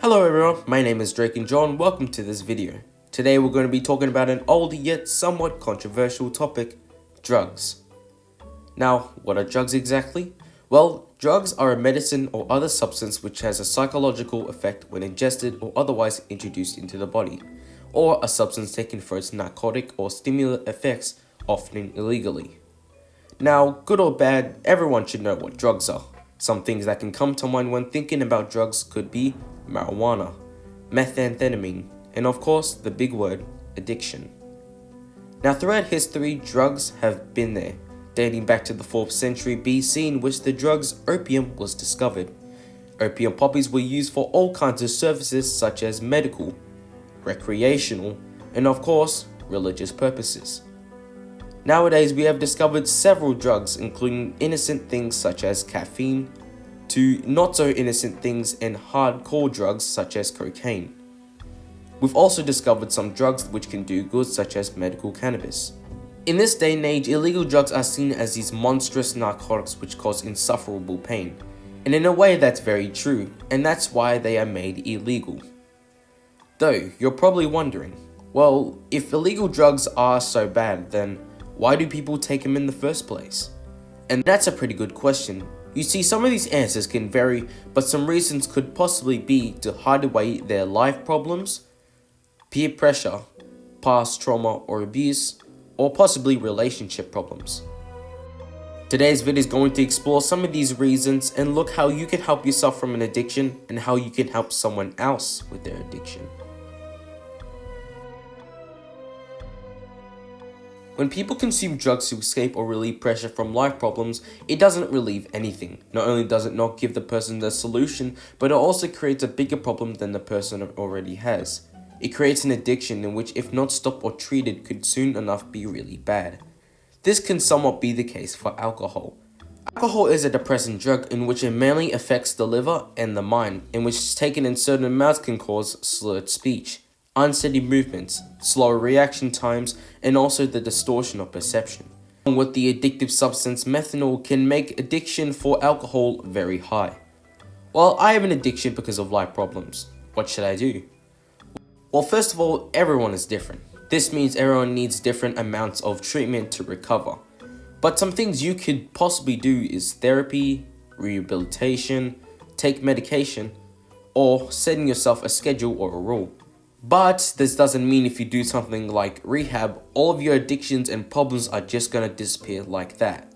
Hello everyone, my name is Drake and John. Welcome to this video. Today we're going to be talking about an old yet somewhat controversial topic, drugs. Now, what are drugs exactly? Well, drugs are a medicine or other substance which has a psychological effect when ingested or otherwise introduced into the body, or a substance taken for its narcotic or stimulant effects, often illegally. Now, good or bad, everyone should know what drugs are. Some things that can come to mind when thinking about drugs could be marijuana, methamphetamine, and of course, the big word, addiction. Now, throughout history, drugs have been there, dating back to the 4th century BC, in which the drugs opium was discovered. Opium poppies were used for all kinds of services such as medical, recreational, and of course, religious purposes. Nowadays, we have discovered several drugs, including innocent things such as caffeine, to not so innocent things and hardcore drugs such as cocaine. We've also discovered some drugs which can do good, such as medical cannabis. In this day and age, illegal drugs are seen as these monstrous narcotics which cause insufferable pain. And in a way, that's very true, and that's why they are made illegal. Though, you're probably wondering, well, if illegal drugs are so bad, then why do people take them in the first place? And that's a pretty good question. You see, some of these answers can vary, but some reasons could possibly be to hide away their life problems, peer pressure, past trauma or abuse, or possibly relationship problems. Today's video is going to explore some of these reasons and look how you can help yourself from an addiction and how you can help someone else with their addiction. When people consume drugs to escape or relieve pressure from life problems, it doesn't relieve anything. Not only does it not give the person the solution, but it also creates a bigger problem than the person already has. It creates an addiction in which, if not stopped or treated, could soon enough be really bad. This can somewhat be the case for alcohol. Alcohol is a depressant drug in which it mainly affects the liver and the mind, in which taken in certain amounts can cause slurred speech, unsteady movements, slower reaction times, and also the distortion of perception. Along with the addictive substance methanol can make addiction for alcohol very high. Well, I have an addiction because of life problems. What should I do? Well, first of all, everyone is different. This means everyone needs different amounts of treatment to recover. But some things you could possibly do is therapy, rehabilitation, take medication, or setting yourself a schedule or a rule. But this doesn't mean if you do something like rehab, all of your addictions and problems are just gonna disappear like that.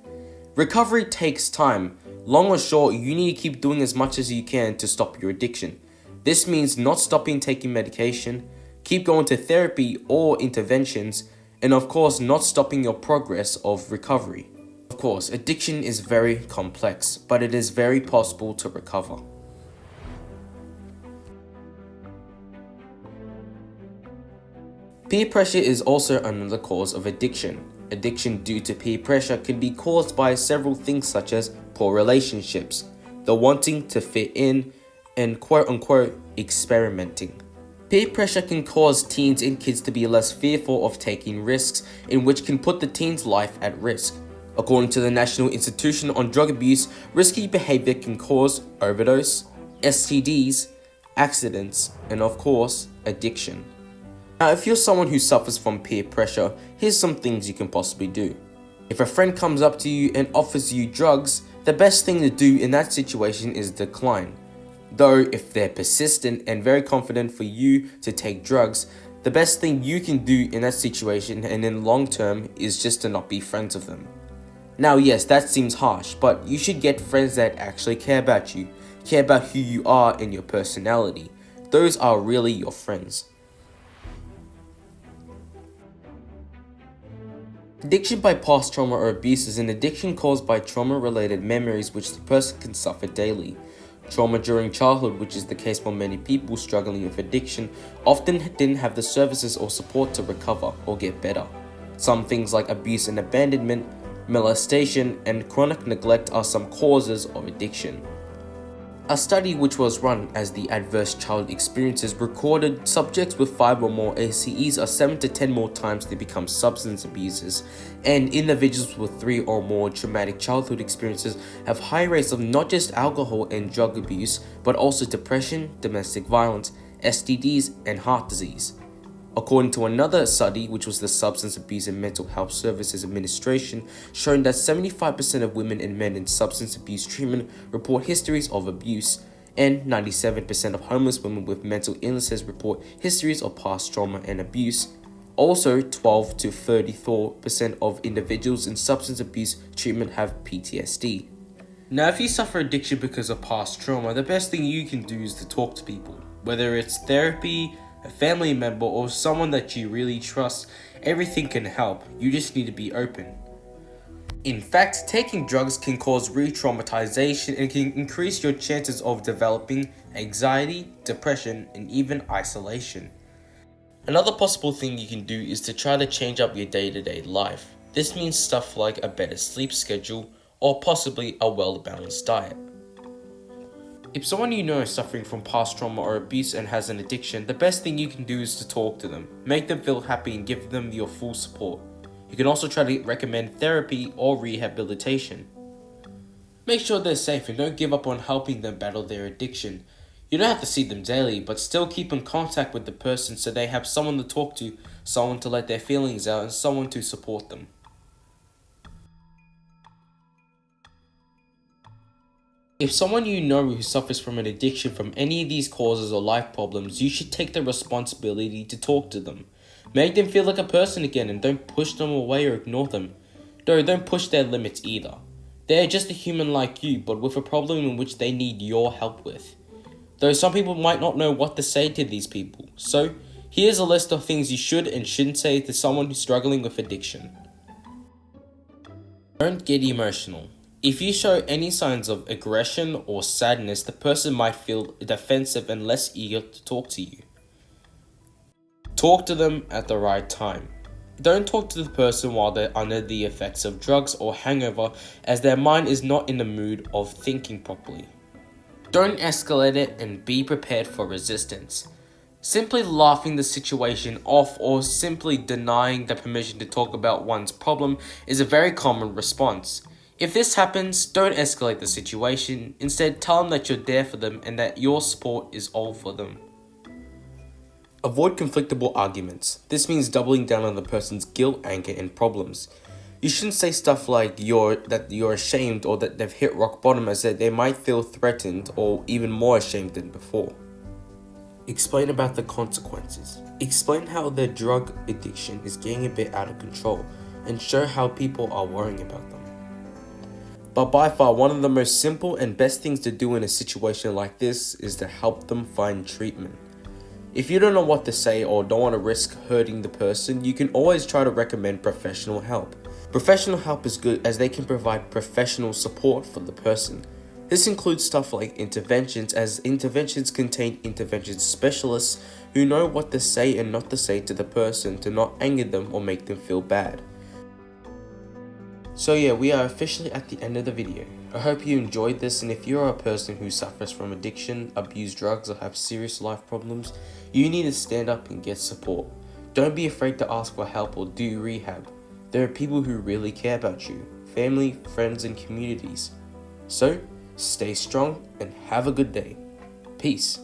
Recovery takes time. Long or short, you need to keep doing as much as you can to stop your addiction. This means not stopping taking medication, keep going to therapy or interventions, and of course not stopping your progress of recovery. Of course, addiction is very complex, but it is very possible to recover. Peer pressure is also another cause of addiction. Addiction due to peer pressure can be caused by several things such as poor relationships, the wanting to fit in, and quote-unquote experimenting. Peer pressure can cause teens and kids to be less fearful of taking risks, in which can put the teen's life at risk. According to the National Institution on Drug Abuse, risky behavior can cause overdose, STDs, accidents, and of course, addiction. Now, if you're someone who suffers from peer pressure, here's some things you can possibly do. If a friend comes up to you and offers you drugs, the best thing to do in that situation is decline. Though, if they're persistent and very confident for you to take drugs, the best thing you can do in that situation and in long term is just to not be friends with them. Now, yes, that seems harsh, but you should get friends that actually care about you, care about who you are and your personality. Those are really your friends. Addiction by past trauma or abuse is an addiction caused by trauma-related memories which the person can suffer daily. Trauma during childhood, which is the case for many people struggling with addiction, often didn't have the services or support to recover or get better. Some things like abuse and abandonment, molestation, and chronic neglect are some causes of addiction. A study which was run as the Adverse Child Experiences recorded subjects with 5 or more ACEs are 7 to 10 more times they become substance abusers, and individuals with 3 or more traumatic childhood experiences have high rates of not just alcohol and drug abuse, but also depression, domestic violence, STDs, and heart disease. According to another study, which was the Substance Abuse and Mental Health Services Administration, showing that 75% of women and men in substance abuse treatment report histories of abuse, and 97% of homeless women with mental illnesses report histories of past trauma and abuse. Also, 12 to 34% of individuals in substance abuse treatment have PTSD. Now, if you suffer addiction because of past trauma, the best thing you can do is to talk to people, whether it's therapy, a family member, or someone that you really trust. Everything can help. You just need to be open. In fact, taking drugs can cause re-traumatization and can increase your chances of developing anxiety, depression, and even isolation. Another possible thing you can do is to try to change up your day-to-day life. This means stuff like a better sleep schedule or possibly a well-balanced diet. If someone you know is suffering from past trauma or abuse and has an addiction, the best thing you can do is to talk to them, make them feel happy and give them your full support. You can also try to recommend therapy or rehabilitation. Make sure they're safe and don't give up on helping them battle their addiction. You don't have to see them daily, but still keep in contact with the person so they have someone to talk to, someone to let their feelings out, and someone to support them. If someone you know who suffers from an addiction from any of these causes or life problems, you should take the responsibility to talk to them. Make them feel like a person again and don't push them away or ignore them. Though don't push their limits either. They're just a human like you, but with a problem in which they need your help with. Though some people might not know what to say to these people. So, here's a list of things you should and shouldn't say to someone who's struggling with addiction. Don't get emotional. If you show any signs of aggression or sadness, the person might feel defensive and less eager to talk to you. Talk to them at the right time. Don't talk to the person while they're under the effects of drugs or hangover, as their mind is not in the mood of thinking properly. Don't escalate it and be prepared for resistance. Simply laughing the situation off or simply denying the permission to talk about one's problem is a very common response. If this happens, don't escalate the situation. Instead, tell them that you're there for them and that your support is all for them. Avoid conflictable arguments. This means doubling down on the person's guilt, anger, and problems. You shouldn't say stuff like that you're ashamed or that they've hit rock bottom, as that they might feel threatened or even more ashamed than before. Explain about the consequences. Explain how their drug addiction is getting a bit out of control and show how people are worrying about them. But by far, one of the most simple and best things to do in a situation like this is to help them find treatment. If you don't know what to say or don't want to risk hurting the person, you can always try to recommend professional help. Professional help is good as they can provide professional support for the person. This includes stuff like interventions, as interventions contain intervention specialists who know what to say and not to say to the person to not anger them or make them feel bad. So yeah, we are officially at the end of the video. I hope you enjoyed this, and if you're a person who suffers from addiction, abuse drugs, or have serious life problems, you need to stand up and get support. Don't be afraid to ask for help or do rehab. There are people who really care about you, family, friends, and communities. So, stay strong and have a good day. Peace.